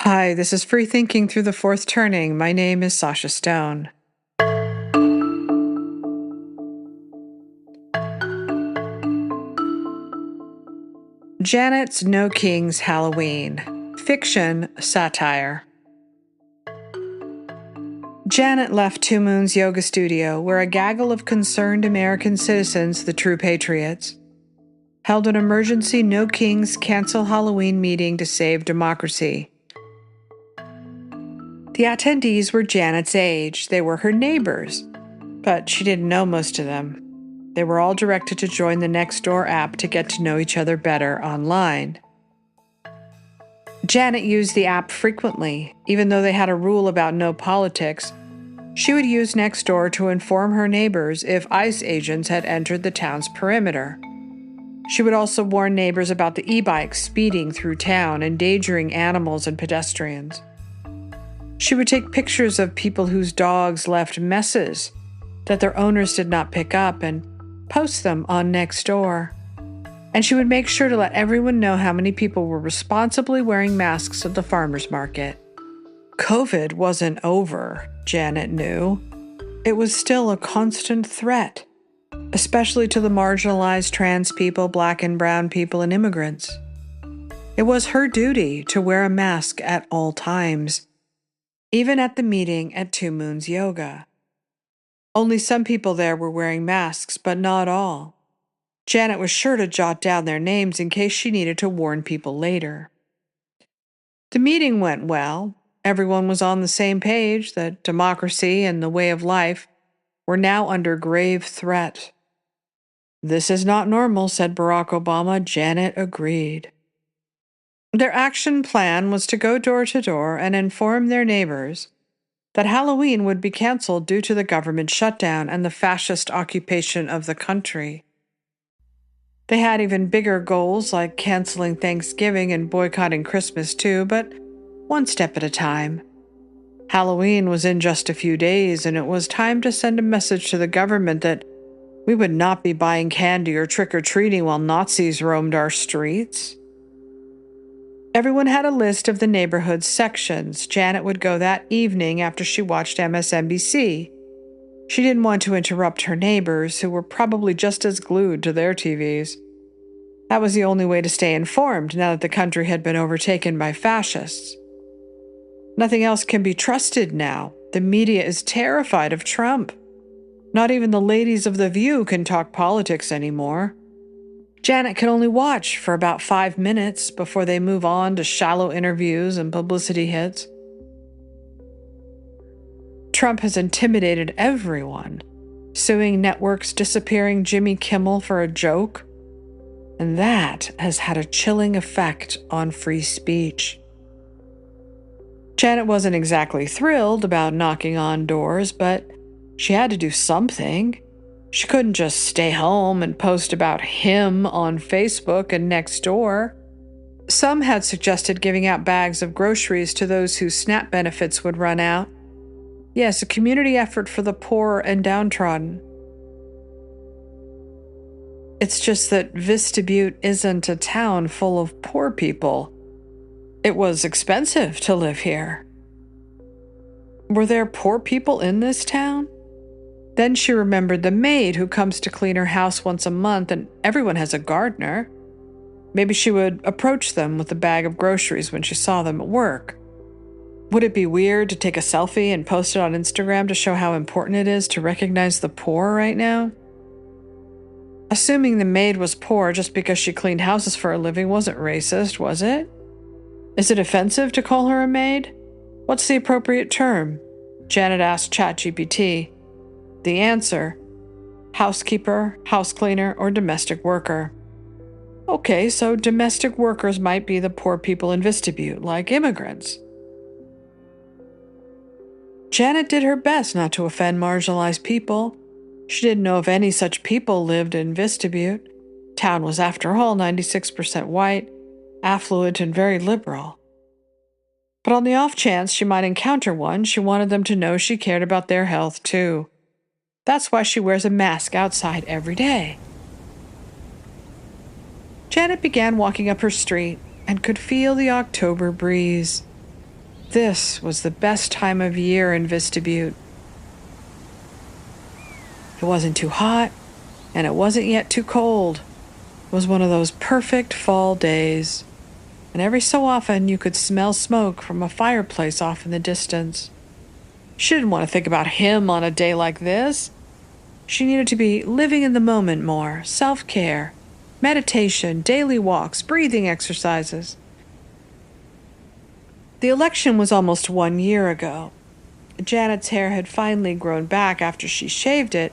Hi, this is Free Thinking Through the Fourth Turning. My name is Sasha Stone. Janet's No King's Halloween. Fiction, satire. Janet left Two Moons Yoga Studio, where a gaggle of concerned American citizens, the true patriots, held an emergency No Kings Cancel Halloween meeting to save democracy. The attendees were Janet's age. They were her neighbors, but she didn't know most of them. They were all directed to join the NextDoor app to get to know each other better online. Janet used the app frequently. Even though they had a rule about no politics, she would use NextDoor to inform her neighbors if ICE agents had entered the town's perimeter. She would also warn neighbors about the e-bikes speeding through town, endangering animals and pedestrians. She would take pictures of people whose dogs left messes that their owners did not pick up and post them on NextDoor. And she would make sure to let everyone know how many people were responsibly wearing masks at the farmers market. COVID wasn't over, Janet knew. It was still a constant threat, especially to the marginalized trans people, Black and brown people, and immigrants. It was her duty to wear a mask at all times, even at the meeting at Two Moons Yoga. Only some people there were wearing masks, but not all. Janet was sure to jot down their names in case she needed to warn people later. The meeting went well. Everyone was on the same page that democracy and the way of life were now under grave threat. "This is not normal," said Barack Obama. Janet agreed. Their action plan was to go door to door and inform their neighbors that Halloween would be canceled due to the government shutdown and the fascist occupation of the country. They had even bigger goals, like canceling Thanksgiving and boycotting Christmas too, but one step at a time. Halloween was in just a few days, and it was time to send a message to the government that we would not be buying candy or trick-or-treating while Nazis roamed our streets. Everyone had a list of the neighborhood's sections. Janet would go that evening after she watched MSNBC. She didn't want to interrupt her neighbors, who were probably just as glued to their TVs. That was the only way to stay informed now that the country had been overtaken by fascists. Nothing else can be trusted now. The media is terrified of Trump. Not even the ladies of The View can talk politics anymore. Janet can only watch for about 5 minutes before they move on to shallow interviews and publicity hits. Trump has intimidated everyone, suing networks, disappearing Jimmy Kimmel for a joke, and that has had a chilling effect on free speech. Janet wasn't exactly thrilled about knocking on doors, but she had to do something. She couldn't just stay home and post about him on Facebook and NextDoor. Some had suggested giving out bags of groceries to those whose SNAP benefits would run out. Yes, a community effort for the poor and downtrodden. It's just that Vista Butte isn't a town full of poor people. It was expensive to live here. Were there poor people in this town? Then she remembered the maid who comes to clean her house once a month, and everyone has a gardener. Maybe she would approach them with a bag of groceries when she saw them at work. Would it be weird to take a selfie and post it on Instagram to show how important it is to recognize the poor right now? Assuming the maid was poor just because she cleaned houses for a living wasn't racist, was it? Is it offensive to call her a maid? What's the appropriate term? Janet asked ChatGPT. The answer: housekeeper, house cleaner, or domestic worker. Okay, so domestic workers might be the poor people in Vista Butte, like immigrants. Janet did her best not to offend marginalized people. She didn't know if any such people lived in Vista Butte. Town was, after all, 96% white, affluent, and very liberal. But on the off chance she might encounter one, she wanted them to know she cared about their health, too. That's why she wears a mask outside every day. Janet began walking up her street and could feel the October breeze. This was the best time of year in Vista Butte. It wasn't too hot, and it wasn't yet too cold. It was one of those perfect fall days, and every so often you could smell smoke from a fireplace off in the distance. She didn't want to think about him on a day like this. She needed to be living in the moment more, self-care, meditation, daily walks, breathing exercises. The election was almost 1 year ago. Janet's hair had finally grown back after she shaved it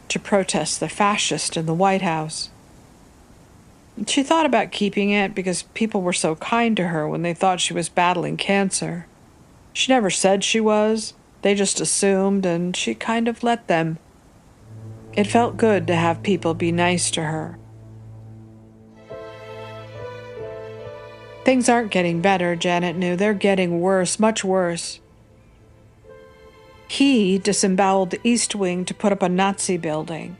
to protest the fascist in the White House. She thought about keeping it because people were so kind to her when they thought she was battling cancer. She never said she was. They just assumed, and she kind of let them. It felt good to have people be nice to her. Things aren't getting better, Janet knew. They're getting worse, much worse. He disemboweled the East Wing to put up a Nazi building.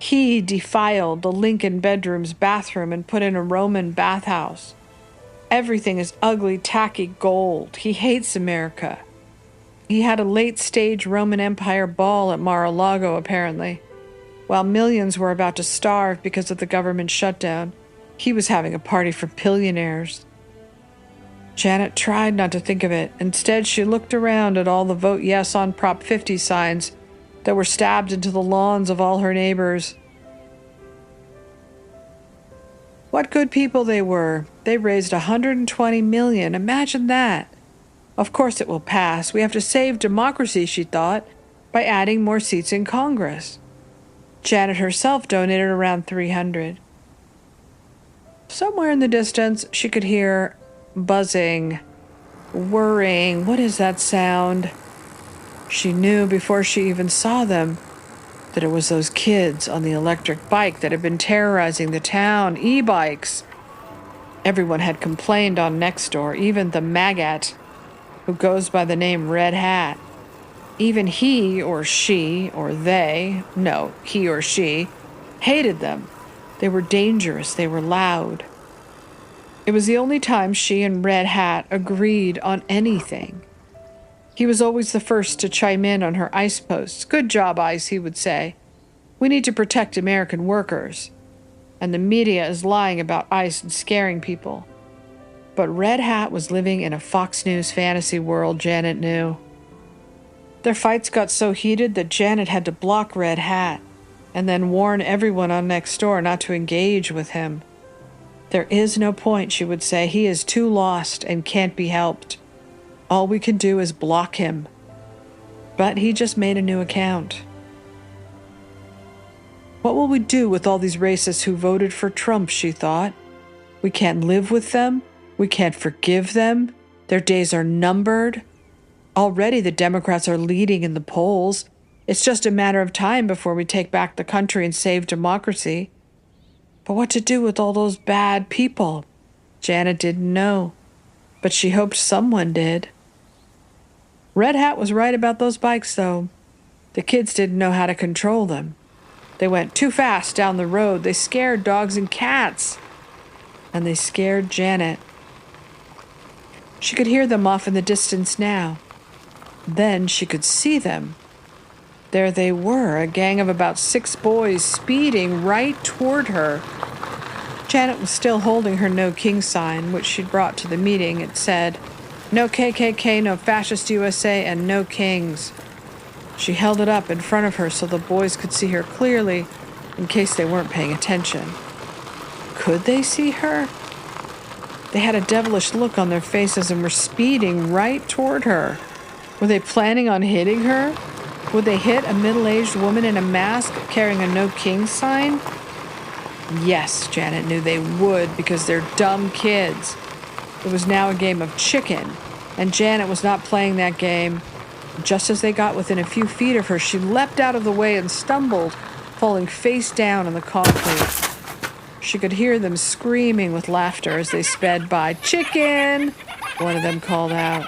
He defiled the Lincoln bedroom's bathroom and put in a Roman bathhouse. Everything is ugly, tacky gold. He hates America. He had a late-stage Roman Empire ball at Mar-a-Lago, apparently. While millions were about to starve because of the government shutdown, he was having a party for billionaires. Janet tried not to think of it. Instead, she looked around at all the Vote Yes on Prop 50 signs that were stabbed into the lawns of all her neighbors. What good people they were. They raised $120 million. Imagine that. Of course it will pass. We have to save democracy, she thought, by adding more seats in Congress. Janet herself donated around 300. Somewhere in the distance, she could hear buzzing, whirring. What is that sound? She knew before she even saw them that it was those kids on the electric bike that had been terrorizing the town, e-bikes. Everyone had complained on NextDoor, even the maggot, who goes by the name Red Hat. Even he or she or they, no, he or she, hated them. They were dangerous. They were loud. It was the only time she and Red Hat agreed on anything. He was always the first to chime in on her ICE posts. Good job, ICE, he would say. We need to protect American workers. And the media is lying about ICE and scaring people. But Red Hat was living in a Fox News fantasy world, Janet knew. Their fights got so heated that Janet had to block Red Hat and then warn everyone on NextDoor not to engage with him. There is no point, she would say. He is too lost and can't be helped. All we can do is block him. But he just made a new account. What will we do with all these racists who voted for Trump, she thought. We can't live with them. We can't forgive them. Their days are numbered. Already the Democrats are leading in the polls. It's just a matter of time before we take back the country and save democracy. But what to do with all those bad people? Janet didn't know, but she hoped someone did. Red Hat was right about those bikes, though. The kids didn't know how to control them. They went too fast down the road. They scared dogs and cats. And they scared Janet. She could hear them off in the distance now. Then she could see them. There they were, a gang of about 6 boys speeding right toward her. Janet was still holding her No King sign, which she'd brought to the meeting. It said, "No KKK, no Fascist USA, and no kings." She held it up in front of her so the boys could see her clearly in case they weren't paying attention. Could they see her? They had a devilish look on their faces and were speeding right toward her. Were they planning on hitting her? Would they hit a middle-aged woman in a mask carrying a No King sign? Yes, Janet knew they would because they're dumb kids. It was now a game of chicken, and Janet was not playing that game. Just as they got within a few feet of her, she leapt out of the way and stumbled, falling face down on the concrete. She could hear them screaming with laughter as they sped by. "Chicken!" one of them called out.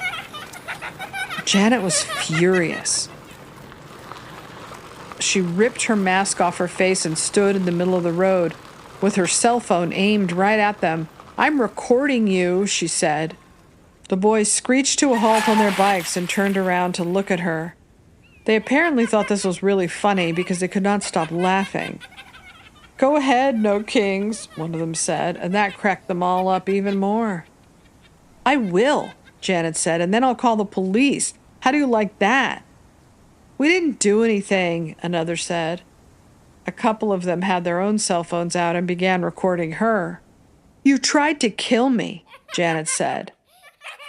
Janet was furious. She ripped her mask off her face and stood in the middle of the road with her cell phone aimed right at them. "I'm recording you," she said. The boys screeched to a halt on their bikes and turned around to look at her. They apparently thought this was really funny because they could not stop laughing. "Go ahead, no kings," one of them said, and that cracked them all up even more. "I will," Janet said, "and then I'll call the police. How do you like that?" "We didn't do anything," another said. A couple of them had their own cell phones out and began recording her. "You tried to kill me," Janet said.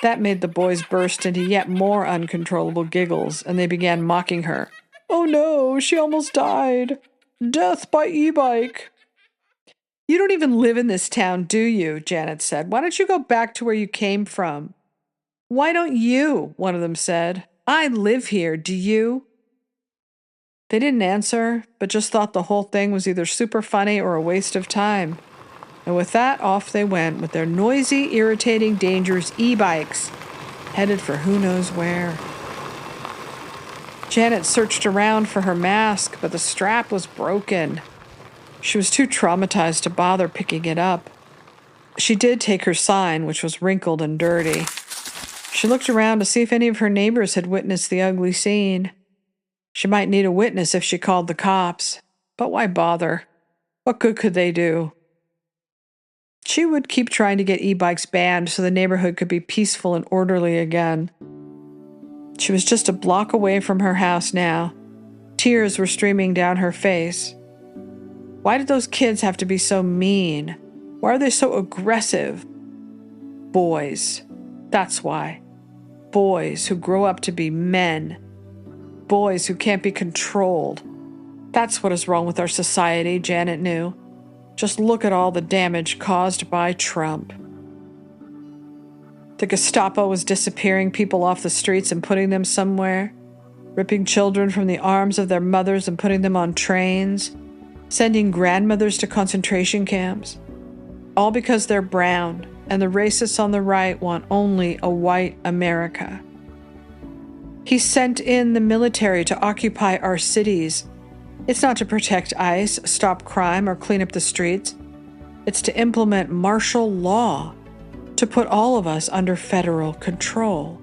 That made the boys burst into yet more uncontrollable giggles, and they began mocking her. "Oh no, she almost died. Death by e-bike." "You don't even live in this town, do you?" Janet said. "Why don't you go back to where you came from?" "Why don't you?" one of them said. "I live here, do you?" They didn't answer, but just thought the whole thing was either super funny or a waste of time. And with that, off they went with their noisy, irritating, dangerous e-bikes, headed for who knows where. Janet searched around for her mask, but the strap was broken. She was too traumatized to bother picking it up. She did take her sign, which was wrinkled and dirty. She looked around to see if any of her neighbors had witnessed the ugly scene. She might need a witness if she called the cops, but why bother? What good could they do? She would keep trying to get e-bikes banned so the neighborhood could be peaceful and orderly again. She was just a block away from her house now. Tears were streaming down her face. Why did those kids have to be so mean? Why are they so aggressive? Boys. That's why. Boys who grow up to be men. Boys who can't be controlled. That's what is wrong with our society, Janet knew. Just look at all the damage caused by Trump. The Gestapo was disappearing people off the streets and putting them somewhere, ripping children from the arms of their mothers and putting them on trains, sending grandmothers to concentration camps, all because they're brown and the racists on the right want only a white America. He sent in the military to occupy our cities. It's not to protect ICE, stop crime, or clean up the streets. It's to implement martial law, to put all of us under federal control.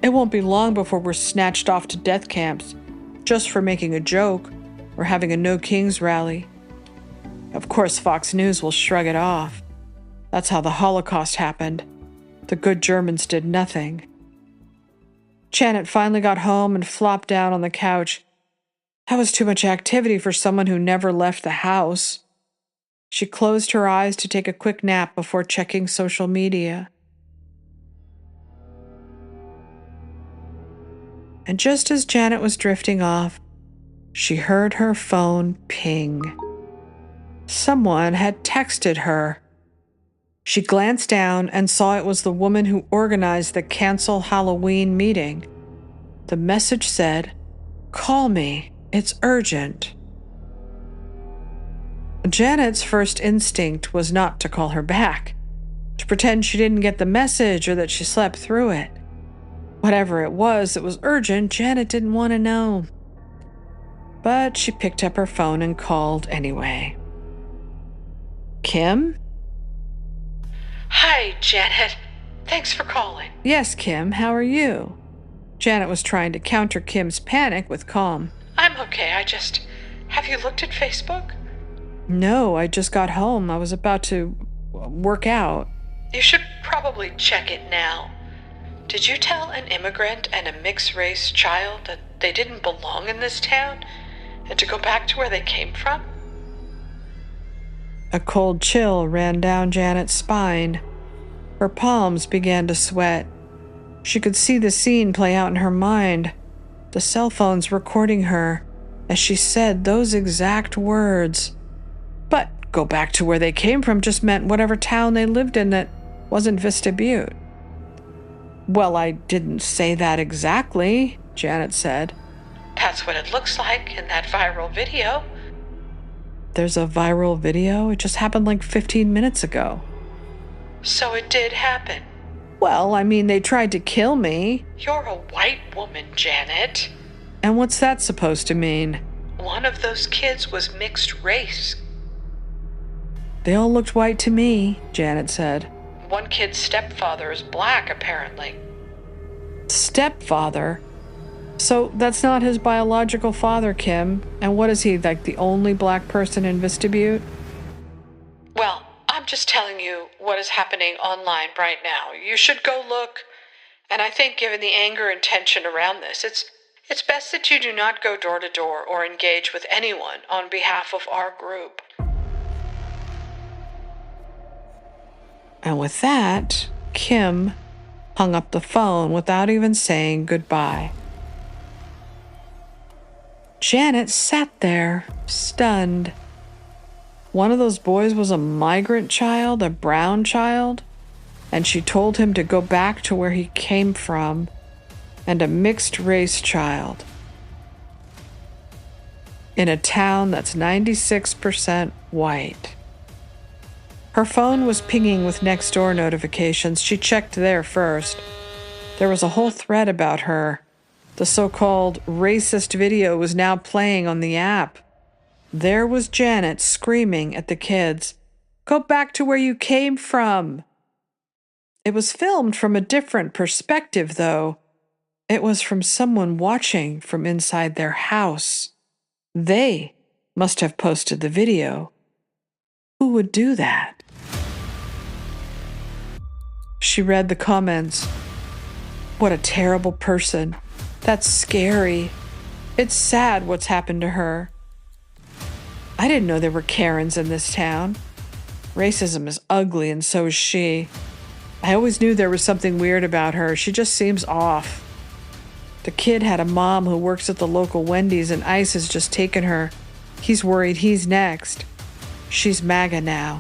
It won't be long before we're snatched off to death camps just for making a joke or having a No Kings rally. Of course, Fox News will shrug it off. That's how the Holocaust happened. The good Germans did nothing. Janet finally got home and flopped down on the couch. That was too much activity for someone who never left the house. She closed her eyes to take a quick nap before checking social media. And just as Janet was drifting off, she heard her phone ping. Someone had texted her. She glanced down and saw it was the woman who organized the Cancel Halloween meeting. The message said, "Call me. It's urgent." Janet's first instinct was not to call her back, to pretend she didn't get the message or that she slept through it. Whatever it was that was urgent, Janet didn't want to know. But she picked up her phone and called anyway. "Kim?" "Hi, Janet. Thanks for calling." "Yes, Kim, how are you?" Janet was trying to counter Kim's panic with calm. "I'm okay. Have you looked at Facebook?" "No, I just got home. I was about to work out." "You should probably check it now. Did you tell an immigrant and a mixed-race child that they didn't belong in this town and to go back to where they came from?" A cold chill ran down Janet's spine. Her palms began to sweat. She could see the scene play out in her mind, the cell phones recording her as she said those exact words. But go back to where they came from just meant whatever town they lived in that wasn't Vista Butte. "Well, I didn't say that exactly," Janet said. "That's what it looks like in that viral video." "There's a viral video? It just happened like 15 minutes ago." "So it did happen." "Well, I mean, they tried to kill me." "You're a white woman, Janet." "And what's that supposed to mean?" "One of those kids was mixed race." "They all looked white to me," Janet said. one kid's stepfather is black, apparently. Stepfather? So that's not his biological father, Kim. And what is he, like the only black person in Vista Butte? Well, I'm just telling you what is happening online right now. You should go look. And I think given the anger and tension around this, it's best that you do not go door to door or engage with anyone on behalf of our group. And with that, Kim hung up the phone without even saying goodbye. Janet sat there, stunned. One of those boys was a migrant child, a brown child, and she told him to go back to where he came from, and a mixed-race child. In a town that's 96% white. Her phone was pinging with NextDoor notifications. She checked there first. There was a whole thread about her. The so-called racist video was now playing on the app. There was Janet screaming at the kids, "Go back to where you came from!" It was filmed from a different perspective, though. It was from someone watching from inside their house. They must have posted the video. Who would do that? She read the comments. What a terrible person. That's scary. It's sad what's happened to her. I didn't know there were Karens in this town. Racism is ugly, and so is she. I always knew there was something weird about her. She just seems off. The kid had a mom who works at the local Wendy's, and ICE has just taken her. He's worried he's next. She's MAGA now.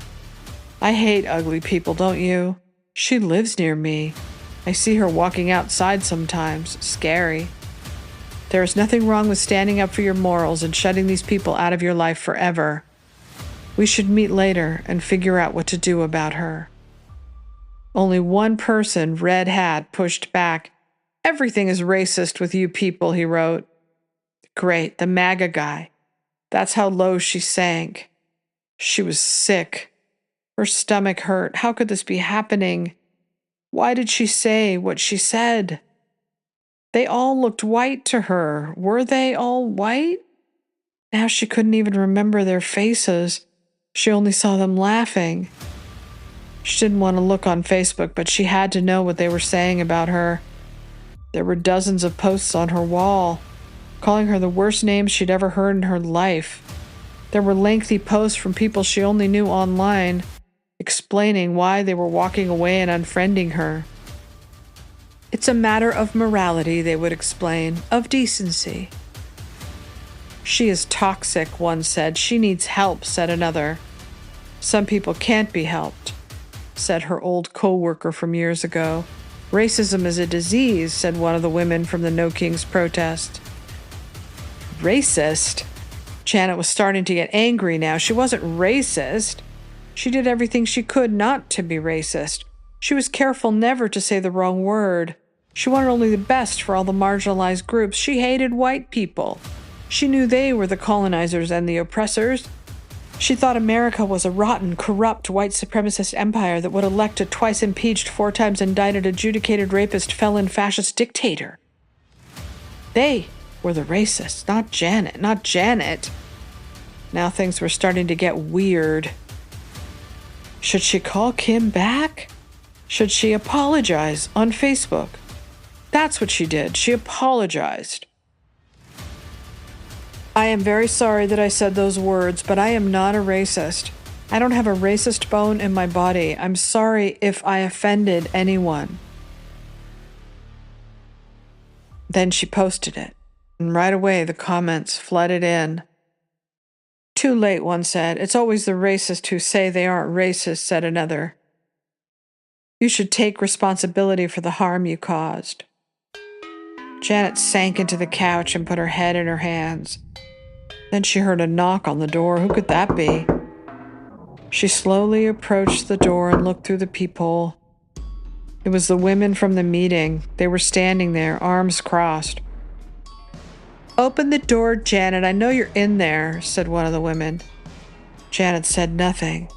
I hate ugly people, don't you? She lives near me. I see her walking outside sometimes. Scary. There is nothing wrong with standing up for your morals and shutting these people out of your life forever. We should meet later and figure out what to do about her. Only one person, Red Hat, pushed back. Everything is racist with you people, he wrote. Great, the MAGA guy. That's how low she sank. She was sick. Her stomach hurt. How could this be happening? Why did she say what she said? They all looked white to her. Were they all white? Now she couldn't even remember their faces. She only saw them laughing. She didn't want to look on Facebook, but she had to know what they were saying about her. There were dozens of posts on her wall, calling her the worst name she'd ever heard in her life. There were lengthy posts from people she only knew online, explaining why they were walking away and unfriending her. It's a matter of morality, they would explain, of decency. She is toxic, one said. She needs help, said another. Some people can't be helped, said her old co-worker from years ago. Racism is a disease, said one of the women from the No Kings protest. Racist? Janet was starting to get angry now. She wasn't racist. She did everything she could not to be racist. She was careful never to say the wrong word. She wanted only the best for all the marginalized groups. She hated white people. She knew they were the colonizers and the oppressors. She thought America was a rotten, corrupt, white supremacist empire that would elect a twice impeached, 4 times indicted, adjudicated rapist, felon, fascist dictator. They were the racists, not Janet, not Janet. Now things were starting to get weird. Should she call Kim back? Should she apologize on Facebook? That's what she did. She apologized. I am very sorry that I said those words, but I am not a racist. I don't have a racist bone in my body. I'm sorry if I offended anyone. Then she posted it, and right away the comments flooded in. Too late, one said. It's always the racists who say they aren't racist, said another. You should take responsibility for the harm you caused. Janet sank into the couch and put her head in her hands. Then she heard a knock on the door. Who could that be? She slowly approached the door and looked through the peephole. It was the women from the meeting. They were standing there, arms crossed. Open the door, Janet. I know you're in there, said one of the women. Janet said nothing.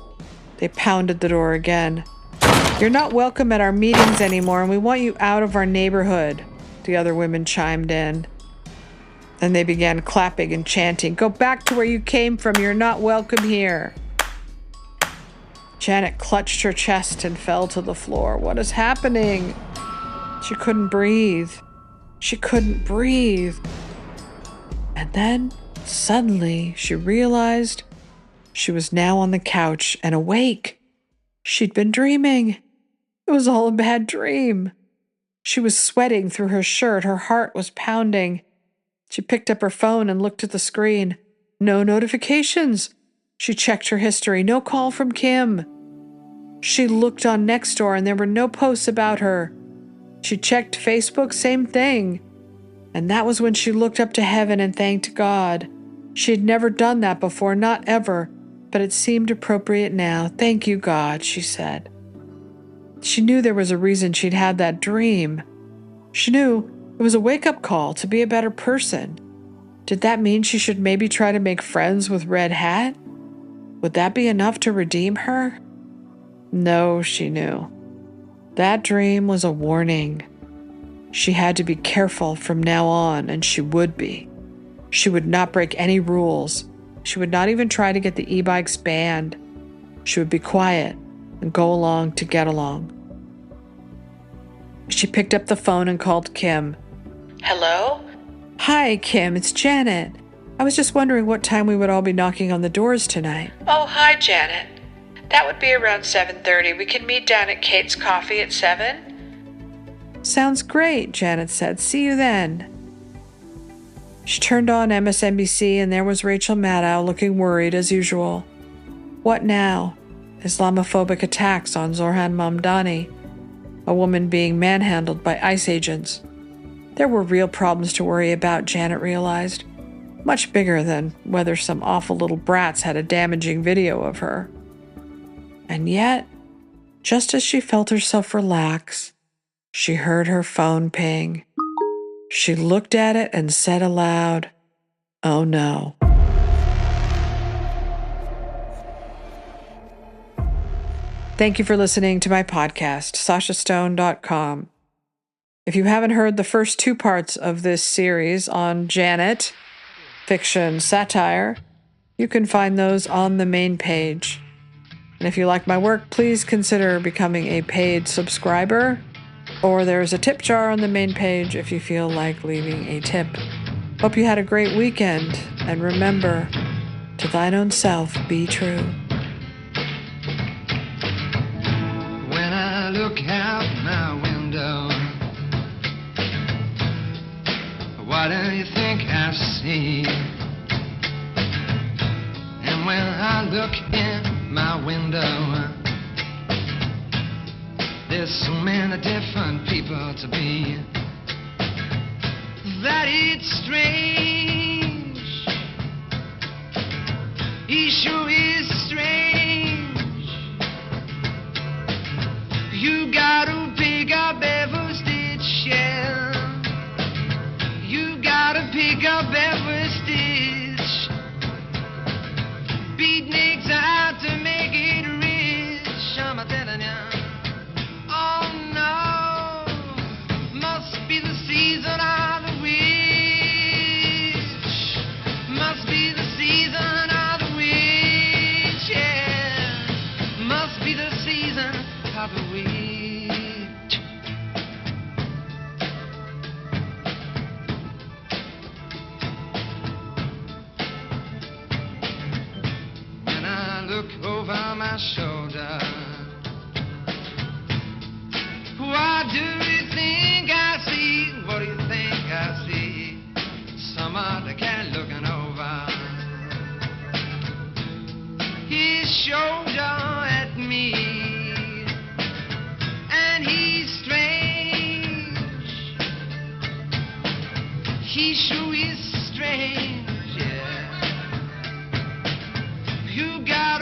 They pounded the door again. "You're not welcome at our meetings anymore, and we want you out of our neighborhood," the other women chimed in. Then they began clapping and chanting, "Go back to where you came from. You're not welcome here." Janet clutched her chest and fell to the floor. What is happening? She couldn't breathe. She couldn't breathe. And then, suddenly, she realized she was now on the couch and awake. She'd been dreaming. It was all a bad dream. She was sweating through her shirt. Her heart was pounding. She picked up her phone and looked at the screen. No notifications. She checked her history. No call from Kim. She looked on NextDoor and there were no posts about her. She checked Facebook, same thing. And that was when she looked up to heaven and thanked God. She had never done that before, not ever, but it seemed appropriate now. "Thank you, God," she said. She knew there was a reason she'd had that dream. She knew it was a wake-up call to be a better person. Did that mean she should maybe try to make friends with Red Hat? Would that be enough to redeem her? No, she knew. That dream was a warning. She had to be careful from now on, and she would be. She would not break any rules. She would not even try to get the e-bikes banned. She would be quiet and go along to get along. She picked up the phone and called Kim. Hello? "Hi, Kim, it's Janet. I was just wondering what time we would all be knocking on the doors tonight." Oh, hi, Janet. That would be around 7:30. We can meet down at Kate's Coffee at 7? "Sounds great," Janet said. "See you then." She turned on MSNBC and there was Rachel Maddow looking worried as usual. What now? Islamophobic attacks on Zorhan Mamdani, a woman being manhandled by ICE agents. There were real problems to worry about, Janet realized. Much bigger than whether some awful little brats had a damaging video of her. And yet, just as she felt herself relax, she heard her phone ping. She looked at it and said aloud, "Oh no." Thank you for listening to my podcast, sashastone.com. If you haven't heard the first two parts of this series on Janet, fiction, satire, you can find those on the main page. And if you like my work, please consider becoming a paid subscriber, or there's a tip jar on the main page if you feel like leaving a tip. Hope you had a great weekend, and remember, to thine own self be true. When I look out my window, what do you think I see? And when I look in my window, there's so many different people to be, that it's strange. It sure is strange. You gotta pick up every stitch, yeah. You gotta pick up every stitch. Beatniks out to make it rich, I'm a telling ya. Oh no, must be the season of the witch. Must be the season of the witch, yeah. Must be the season of the witch. When I look over my shoulder, what do you think I see? What do you think I see? Some other cat looking over his shoulder at me, and he's strange. He sure is strange, yeah. You got